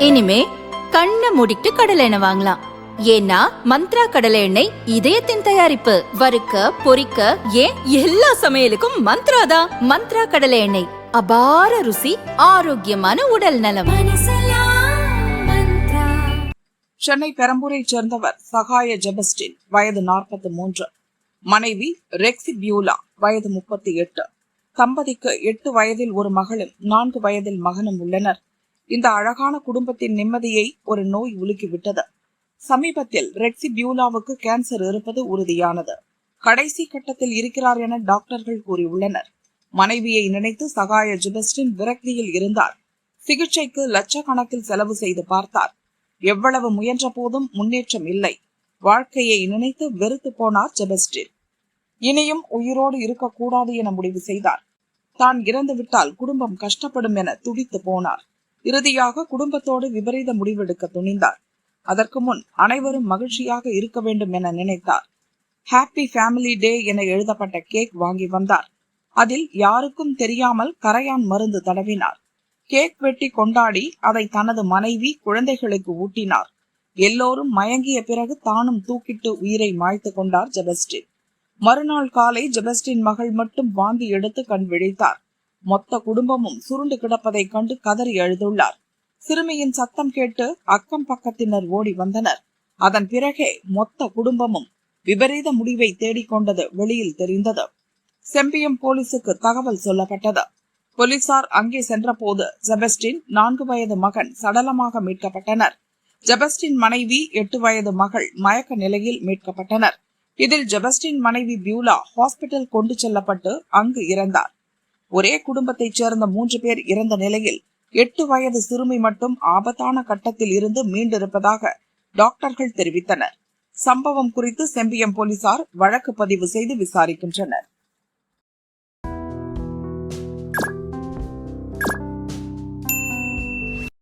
இனிமே கண்ணை மூடிட்டு கடலை எண்ணெய் வாங்கலாம். ஏன்னா மந்த்ரா கடலை எண்ணெய் இதயத்தின் தயாரிப்பு. வறுக்க பொரிக்க ஏன் எல்லா சமையலுக்கும் மந்த்ரா தான். மந்த்ரா கடலை எண்ணெய், அபார ருசி, ஆரோக்கியமான உடல் நலம். சென்னை பெரம்பூரை சேர்ந்தவர் சகாய ஜெபஸ்டின், வயது 43. மனைவி ரெக்ஸி பியூலா, வயது 38. தம்பதிக்கு 8 வயதில் ஒரு மகளும் 4 வயதில் மகனும் உள்ளனர். இந்த அழகான குடும்பத்தின் நிம்மதியை ஒரு நோய் உலுக்கிவிட்டது. சமீபத்தில் ரெக்ஸி பியூலாவுக்கு கேன்சர் இருப்பது உறுதியானது. கடைசி கட்டத்தில் இருக்கிறார் என டாக்டர்கள் கூறியுள்ளனர். மனைவியை நினைத்து சகாய ஜெபஸ்டின் விரக்தியில் இருந்தார். சிகிச்சைக்கு லட்சக்கணக்கில் செலவு செய்து பார்த்தார். எவ்வளவு முயன்ற போதும் முன்னேற்றம் இல்லை. வாழ்க்கையை நினைத்து வெறுத்து போனார் ஜெபஸ்டின். இனியும் உயிரோடு இருக்கக்கூடாது என முடிவு செய்தார். தான் இறந்துவிட்டால் குடும்பம் கஷ்டப்படும் என துடித்து போனார். இறுதியாக குடும்பத்தோடு விபரீத முடிவெடுக்க துணிந்தார். அதற்கு முன் அனைவரும் மகிழ்ச்சியாக இருக்க வேண்டும் என நினைத்தார். ஹாப்பி ஃபேமிலி டே என எழுதப்பட்ட கேக் வாங்கி வந்தார். அதில் யாருக்கும் தெரியாமல் கரையான் மருந்து தடவினார். கேக் வெட்டி கொண்டாடி அதை தனது மனைவி, குழந்தைகளுக்கு ஊட்டினார். எல்லோரும் மயங்கிய பிறகு தானும் தூக்கிட்டு உயிரை மாய்த்து கொண்டார் ஜெபஸ்டின். மறுநாள் காலை ஜெபஸ்டின் மகள் மட்டும் வாந்தி எடுத்து கண் விழித்தார். மொத்த குடும்பமும் சுருண்டு கிடப்பதை கண்டு கதறி அழுதுள்ளார். சிறுமியின் சத்தம் கேட்டு அக்கம் பக்கத்தினர் ஓடி வந்தனர். அதன் பிறகே மொத்த குடும்பமும் விபரீத முடிவை தேடிக்கொண்டது வெளியில் தெரிந்தது. செம்பியம் போலீசுக்கு தகவல் சொல்லப்பட்டது. போலீசார் அங்கே சென்ற போது ஜெபஸ்டின், 4 வயது மகன் சடலமாக மீட்கப்பட்டனர். ஜெபஸ்டின் மனைவி, 8 வயது மகள் மயக்க நிலையில் மீட்கப்பட்டனர். இதில் ஜெபஸ்டின் மனைவி பியூலா ஹாஸ்பிட்டல் கொண்டு செல்லப்பட்டு அங்கு இறந்தார். ஒரே குடும்பத்தைச் சேர்ந்த 3 பேர் இறந்த நிலையில் 8 வயது சிறுமி மட்டும் ஆபத்தான கட்டத்தில் இருந்து மீண்டிருப்பதாக டாக்டர்கள் தெரிவித்தனர். சம்பவம் குறித்து செம்பியம் போலீசார் வழக்கு பதிவு செய்து விசாரிக்கின்றனர்.